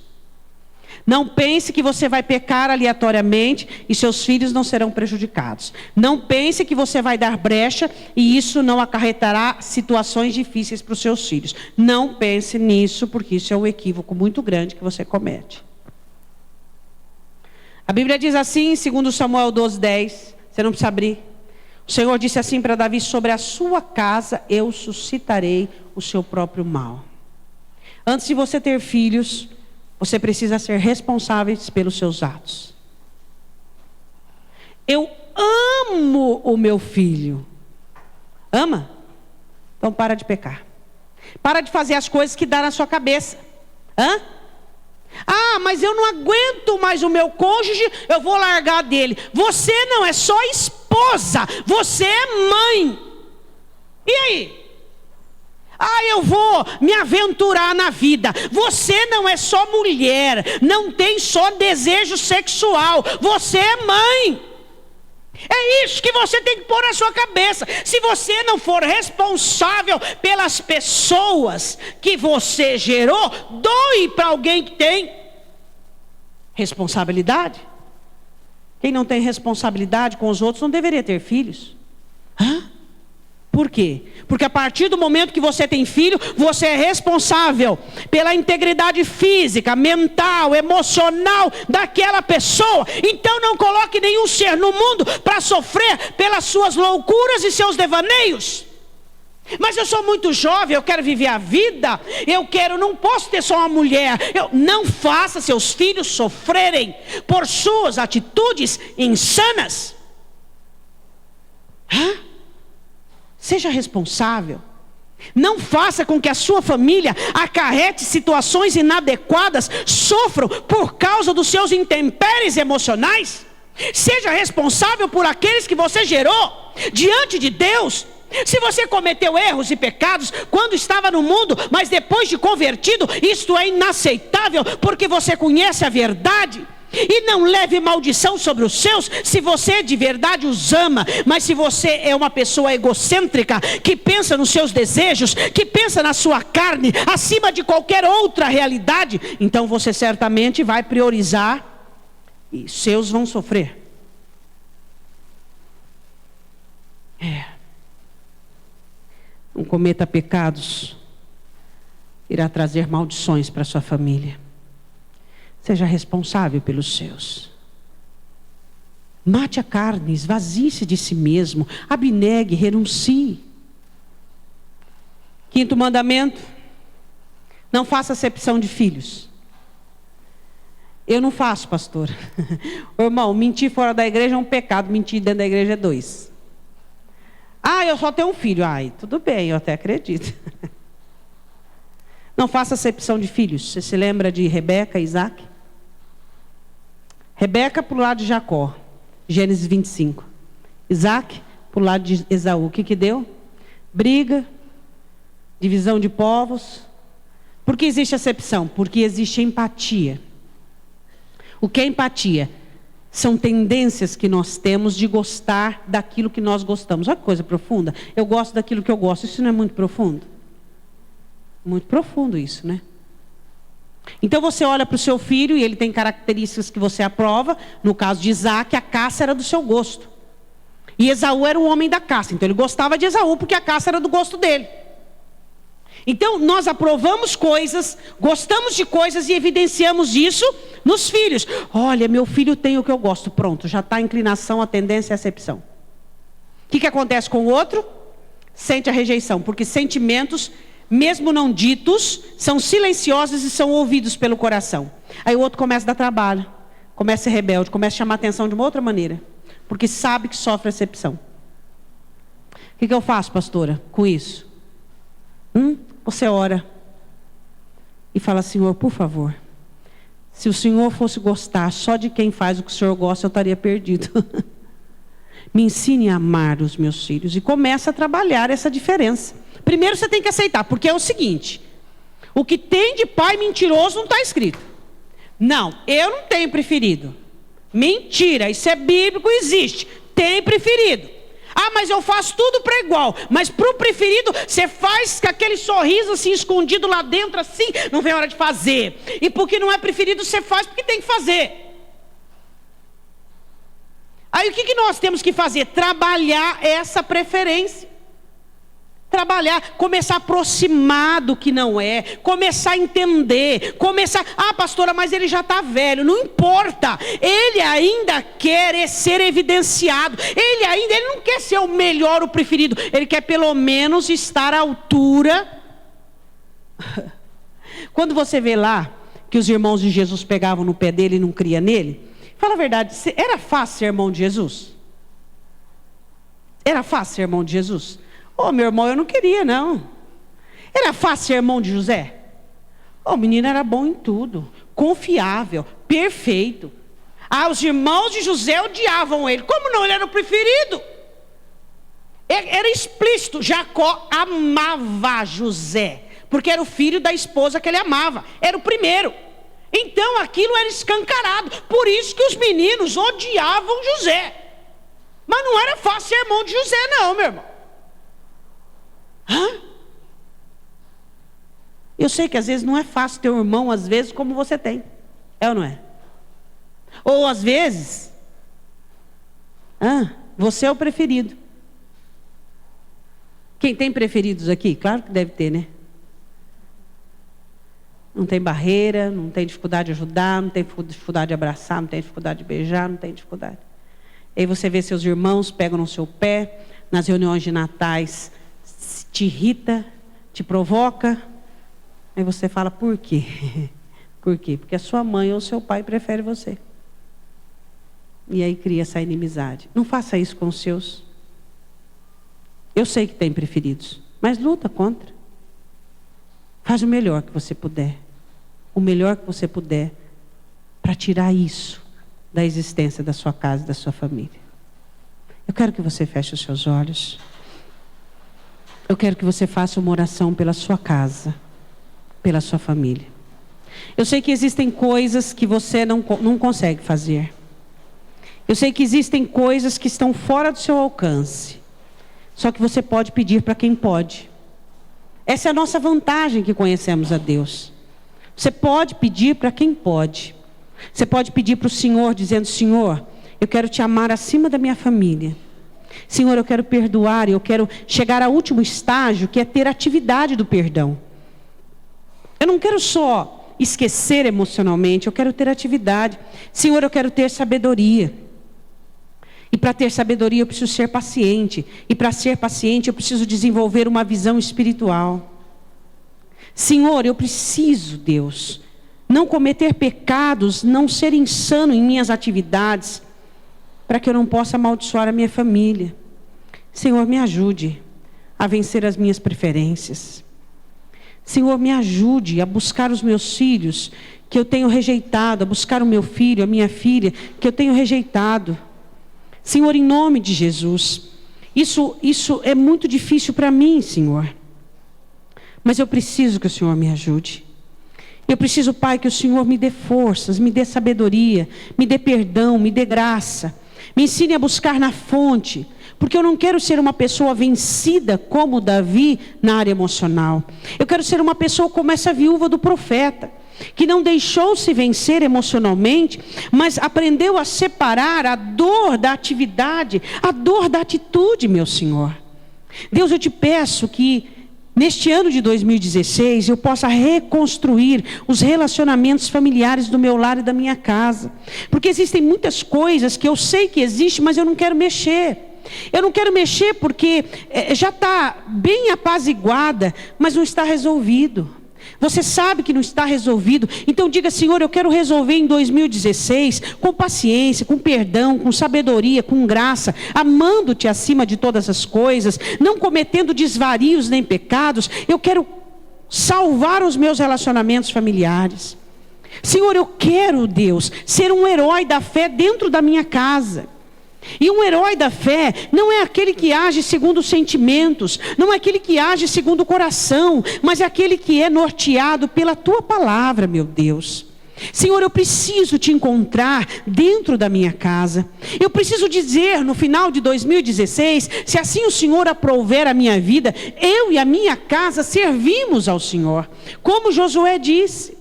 Não pense que você vai pecar aleatoriamente e seus filhos não serão prejudicados. Não pense que você vai dar brecha e isso não acarretará situações difíceis para os seus filhos. Não pense nisso, porque isso é um equívoco muito grande que você comete. A Bíblia diz assim, em 2 Samuel 12:10, você não precisa abrir. O Senhor disse assim para Davi, sobre a sua casa eu suscitarei o seu próprio mal. Antes de você ter filhos, você precisa ser responsável pelos seus atos. Eu amo o meu filho. Ama? Então para de pecar. Para de fazer as coisas que dá na sua cabeça. Mas eu não aguento mais o meu cônjuge, eu vou largar dele. Você não é só esposa, você é mãe. E aí? Eu vou me aventurar na vida. Você não é só mulher, não tem só desejo sexual, você é mãe. É isso que você tem que pôr na sua cabeça. Se você não for responsável pelas pessoas que você gerou, doe para alguém que tem responsabilidade. Quem não tem responsabilidade com os outros não deveria ter filhos. Por quê? Porque a partir do momento que você tem filho, você é responsável pela integridade física, mental, emocional daquela pessoa. Então não coloque nenhum ser no mundo para sofrer pelas suas loucuras e seus devaneios. Mas eu sou muito jovem, eu quero viver a vida, não posso ter só uma mulher. Não faça seus filhos sofrerem por suas atitudes insanas. Seja responsável. Não faça com que a sua família acarrete situações inadequadas, sofram por causa dos seus intempéries emocionais. Seja responsável por aqueles que você gerou diante de Deus. Se você cometeu erros e pecados quando estava no mundo, mas depois de convertido, isto é inaceitável, porque você conhece a verdade. E não leve maldição sobre os seus, se você de verdade os ama. Mas se você é uma pessoa egocêntrica, que pensa nos seus desejos, que pensa na sua carne, acima de qualquer outra realidade, então você certamente vai priorizar e seus vão sofrer. Não cometa pecados, irá trazer maldições para sua família. Seja responsável pelos seus. Mate a carne, esvazie-se de si mesmo, abnegue, renuncie. 5º mandamento: não faça acepção de filhos. Eu não faço, pastor. Irmão, mentir fora da igreja é um pecado, mentir dentro da igreja é 2. Eu só tenho um filho. Tudo bem, eu até acredito. Não faça acepção de filhos. Você se lembra de Rebeca e Isaac? Rebeca para o lado de Jacó, Gênesis 25. Isaac para o lado de Esaú. O que deu? Briga, divisão de povos. Por que existe acepção? Porque existe empatia. O que é empatia? São tendências que nós temos de gostar daquilo que nós gostamos. Olha que coisa profunda. Eu gosto daquilo que eu gosto. Isso não é muito profundo? Muito profundo isso, né? Então você olha para o seu filho e ele tem características que você aprova. No caso de Isaac, a caça era do seu gosto. E Esaú era o homem da caça. Então ele gostava de Esaú porque a caça era do gosto dele. Então nós aprovamos coisas, gostamos de coisas e evidenciamos isso nos filhos. Olha, meu filho tem o que eu gosto. Pronto, já está a inclinação, a tendência e a acepção. O que acontece com o outro? Sente a rejeição. Porque sentimentos, mesmo não ditos, são silenciosos e são ouvidos pelo coração. Aí o outro começa a dar trabalho, começa a ser rebelde, começa a chamar a atenção de uma outra maneira. Porque sabe que sofre acepção. O que eu faço, pastora, com isso? Você ora e fala: Senhor, por favor, se o Senhor fosse gostar só de quem faz o que o Senhor gosta, eu estaria perdido. Me ensine a amar os meus filhos. E começa a trabalhar essa diferença. Primeiro você tem que aceitar, porque é o seguinte: o que tem de pai mentiroso não está escrito. Não, eu não tenho preferido. Mentira, isso é bíblico, existe. Tem preferido. Ah, mas eu faço tudo para igual. Mas para o preferido, você faz com aquele sorriso assim, escondido lá dentro, assim, não vem hora de fazer. E porque não é preferido, você faz porque tem que fazer. Aí o que nós temos que fazer? Trabalhar essa preferência. Trabalhar, começar a aproximar do que não é, começar a entender, começar, pastora, mas ele já está velho, não importa, ele ainda quer ser evidenciado, ele não quer ser o melhor, o preferido, ele quer pelo menos estar à altura. Quando você vê lá, que os irmãos de Jesus pegavam no pé dele e não cria nele, fala a verdade, era fácil ser irmão de Jesus? Era fácil ser irmão de Jesus? Meu irmão, eu não queria, não. Era fácil ser irmão de José? O menino era bom em tudo. Confiável, perfeito. Os irmãos de José odiavam ele. Como não? Ele era o preferido. Era explícito. Jacó amava José, porque era o filho da esposa que ele amava. Era o primeiro. Então aquilo era escancarado. Por isso que os meninos odiavam José. Mas não era fácil ser irmão de José, não, meu irmão. Eu sei que às vezes não é fácil ter um irmão, às vezes, como você tem. É ou não é? Ou às vezes, você é o preferido. Quem tem preferidos aqui? Claro que deve ter, né? Não tem barreira, não tem dificuldade de ajudar, não tem dificuldade de abraçar, não tem dificuldade de beijar, não tem dificuldade. Aí você vê seus irmãos, pegam no seu pé, nas reuniões de natais, te irrita, te provoca. Aí você fala: por quê? Por quê? Porque a sua mãe ou seu pai prefere você. E aí cria essa inimizade. Não faça isso com os seus. Eu sei que tem preferidos, mas luta contra. Faz o melhor que você puder. O melhor que você puder para tirar isso da existência da sua casa e da sua família. Eu quero que você feche os seus olhos. Eu quero que você faça uma oração pela sua casa, pela sua família. Eu sei que existem coisas que você não consegue fazer. Eu sei que existem coisas que estão fora do seu alcance. Só que você pode pedir para quem pode. Essa é a nossa vantagem que conhecemos a Deus. Você pode pedir para quem pode. Você pode pedir para o Senhor, dizendo: Senhor, eu quero te amar acima da minha família. Senhor, eu quero perdoar, eu quero chegar ao último estágio, que é ter atividade do perdão. Eu não quero só esquecer emocionalmente, eu quero ter atividade. Senhor, eu quero ter sabedoria. E para ter sabedoria eu preciso ser paciente. E para ser paciente eu preciso desenvolver uma visão espiritual. Senhor, eu preciso, Deus, não cometer pecados, não ser insano em minhas atividades, para que eu não possa amaldiçoar a minha família. Senhor, me ajude a vencer as minhas preferências. Senhor, me ajude a buscar os meus filhos que eu tenho rejeitado, a buscar o meu filho, a minha filha que eu tenho rejeitado. Senhor, em nome de Jesus, isso é muito difícil para mim, Senhor. Mas eu preciso que o Senhor me ajude. Eu preciso, Pai, que o Senhor me dê forças, me dê sabedoria, me dê perdão, me dê graça. Me ensine a buscar na fonte. Porque eu não quero ser uma pessoa vencida como Davi na área emocional. Eu quero ser uma pessoa como essa viúva do profeta, que não deixou se vencer emocionalmente, mas aprendeu a separar a dor da atividade, a dor da atitude, meu Senhor. Deus, eu te peço que neste ano de 2016 eu possa reconstruir os relacionamentos familiares do meu lar e da minha casa. Porque existem muitas coisas que eu sei que existem, mas eu não quero mexer. Eu não quero mexer porque já está bem apaziguada, mas não está resolvido. Você sabe que não está resolvido. Então diga: Senhor, eu quero resolver em 2016 com paciência, com perdão, com sabedoria, com graça, amando-te acima de todas as coisas, não cometendo desvarios nem pecados. Eu quero salvar os meus relacionamentos familiares. Senhor, eu quero, Deus, ser um herói da fé dentro da minha casa. E um herói da fé não é aquele que age segundo os sentimentos, não é aquele que age segundo o coração, mas é aquele que é norteado pela tua palavra, meu Deus. Senhor, eu preciso te encontrar dentro da minha casa. Eu preciso dizer no final de 2016, se assim o Senhor aprouver a minha vida, eu e a minha casa servimos ao Senhor, como Josué disse.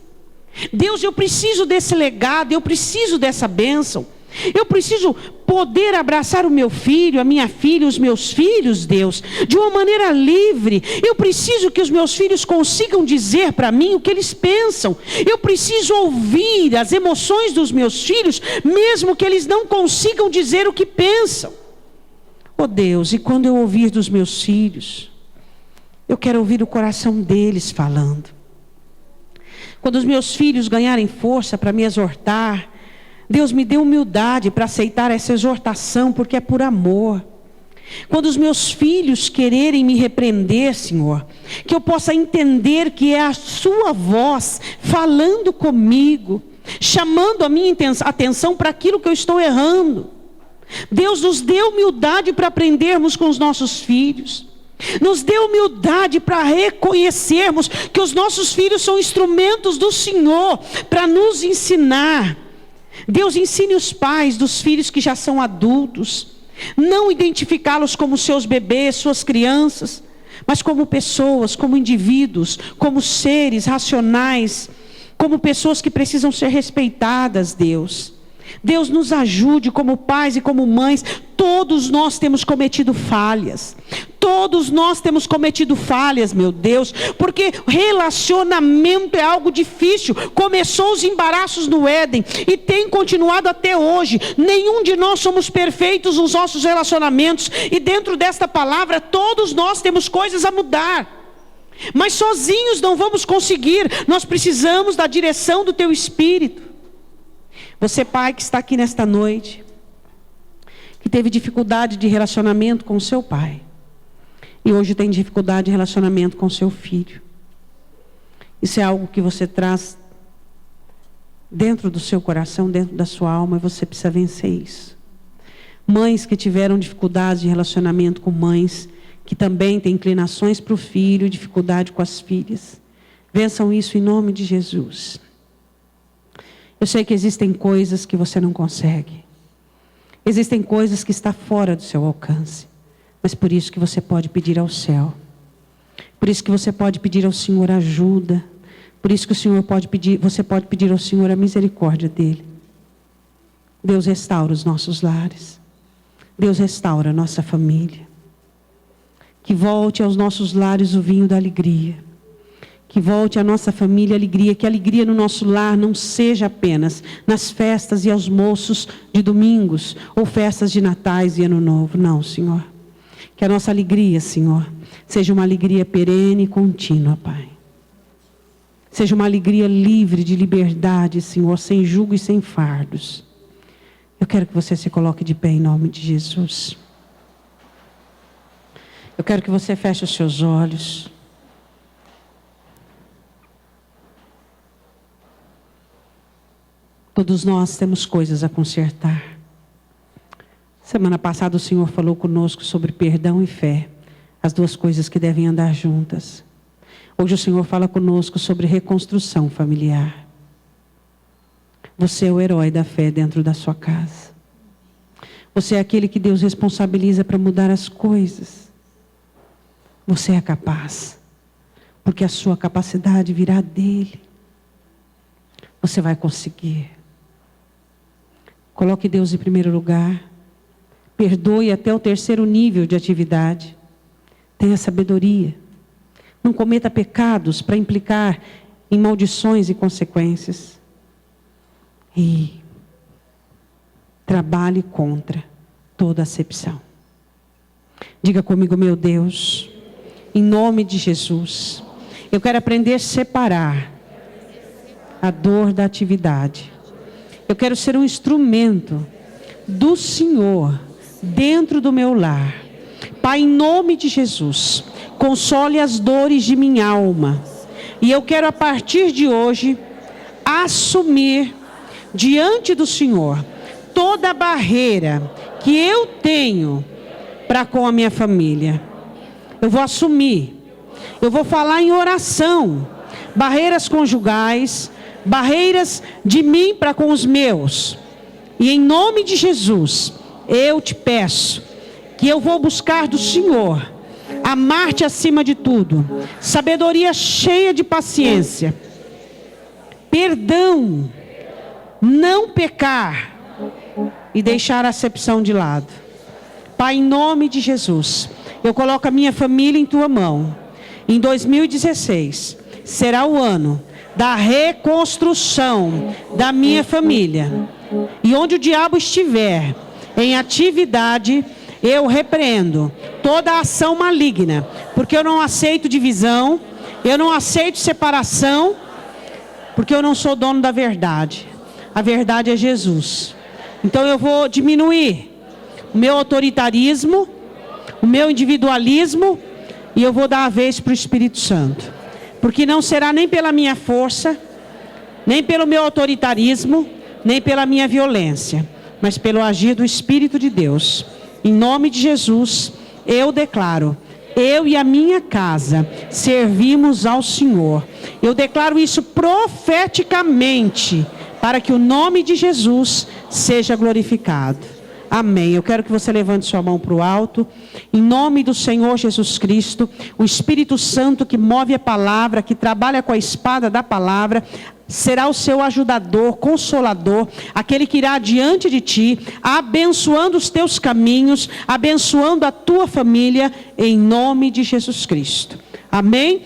Deus, eu preciso desse legado, eu preciso dessa bênção. Eu preciso poder abraçar o meu filho, a minha filha, os meus filhos, Deus, de uma maneira livre. Eu preciso que os meus filhos consigam dizer para mim o que eles pensam. Eu preciso ouvir as emoções dos meus filhos, mesmo que eles não consigam dizer o que pensam. Oh Deus, e quando eu ouvir dos meus filhos, eu quero ouvir o coração deles falando. Quando os meus filhos ganharem força para me exortar, Deus, me dê humildade para aceitar essa exortação, porque é por amor. Quando os meus filhos quererem me repreender, Senhor, que eu possa entender que é a sua voz falando comigo, chamando a minha atenção para aquilo que eu estou errando. Deus, nos dê humildade para aprendermos com os nossos filhos. Nos dê humildade para reconhecermos que os nossos filhos são instrumentos do Senhor para nos ensinar. Deus, ensine os pais dos filhos que já são adultos, não identificá-los como seus bebês, suas crianças, mas como pessoas, como indivíduos, como seres racionais, como pessoas que precisam ser respeitadas, Deus. Deus, nos ajude como pais e como mães. Todos nós temos cometido falhas. Todos nós temos cometido falhas, meu Deus. Porque relacionamento é algo difícil. Começou os embaraços no Éden e tem continuado até hoje. Nenhum de nós somos perfeitos nos nossos relacionamentos. E dentro desta palavra, todos nós temos coisas a mudar. Mas sozinhos não vamos conseguir. Nós precisamos da direção do Teu Espírito. Você, pai, que está aqui nesta noite, que teve dificuldade de relacionamento com o seu pai, e hoje tem dificuldade de relacionamento com o seu filho. Isso é algo que você traz dentro do seu coração, dentro da sua alma, e você precisa vencer isso. Mães que tiveram dificuldade de relacionamento com mães, que também têm inclinações para o filho, dificuldade com as filhas. Vençam isso em nome de Jesus. Eu sei que existem coisas que você não consegue. Existem coisas que estão fora do seu alcance. Mas por isso que você pode pedir ao céu. Por isso que você pode pedir ao Senhor ajuda. Por isso que você pode pedir ao Senhor a misericórdia dEle. Deus, restaura os nossos lares. Deus, restaura a nossa família. Que volte aos nossos lares o vinho da alegria. Que volte à nossa família a alegria, que a alegria no nosso lar não seja apenas nas festas e almoços de domingos, ou festas de natais e ano novo. Não, Senhor. Que a nossa alegria, Senhor, seja uma alegria perene e contínua, Pai. Seja uma alegria livre de liberdade, Senhor, sem julgo e sem fardos. Eu quero que você se coloque de pé em nome de Jesus. Eu quero que você feche os seus olhos. Todos nós temos coisas a consertar. Semana passada o Senhor falou conosco sobre perdão e fé. As duas coisas que devem andar juntas. Hoje o Senhor fala conosco sobre reconstrução familiar. Você é o herói da fé dentro da sua casa. Você é aquele que Deus responsabiliza para mudar as coisas. Você é capaz, porque a sua capacidade virá dele. Você vai conseguir. Coloque Deus em primeiro lugar. Perdoe até o terceiro nível de atividade. Tenha sabedoria. Não cometa pecados para implicar em maldições e consequências. E trabalhe contra toda acepção. Diga comigo, meu Deus, em nome de Jesus, eu quero aprender a separar a dor da atividade. Eu quero ser um instrumento do Senhor dentro do meu lar. Pai, em nome de Jesus, console as dores de minha alma. E eu quero, a partir de hoje, assumir diante do Senhor toda a barreira que eu tenho para com a minha família. Eu vou assumir. Eu vou falar em oração. Barreiras conjugais, barreiras de mim para com os meus. E em nome de Jesus, eu te peço que eu vou buscar do Senhor amar-te acima de tudo, sabedoria cheia de paciência, perdão, não pecar e deixar a acepção de lado. Pai, em nome de Jesus, eu coloco a minha família em tua mão. Em 2016 será o ano da reconstrução da minha família. E onde o diabo estiver em atividade, eu repreendo toda a ação maligna, porque eu não aceito divisão, eu não aceito separação, porque eu não sou dono da verdade. A verdade é Jesus. Então eu vou diminuir o meu autoritarismo, o meu individualismo, e eu vou dar a vez para o Espírito Santo. Porque não será nem pela minha força, nem pelo meu autoritarismo, nem pela minha violência, mas pelo agir do Espírito de Deus. Em nome de Jesus, eu declaro, eu e a minha casa servimos ao Senhor. Eu declaro isso profeticamente, para que o nome de Jesus seja glorificado. Amém. Eu quero que você levante sua mão para o alto. Em nome do Senhor Jesus Cristo, o Espírito Santo que move a palavra, que trabalha com a espada da palavra, será o seu ajudador, consolador, aquele que irá diante de ti, abençoando os teus caminhos, abençoando a tua família, em nome de Jesus Cristo. Amém?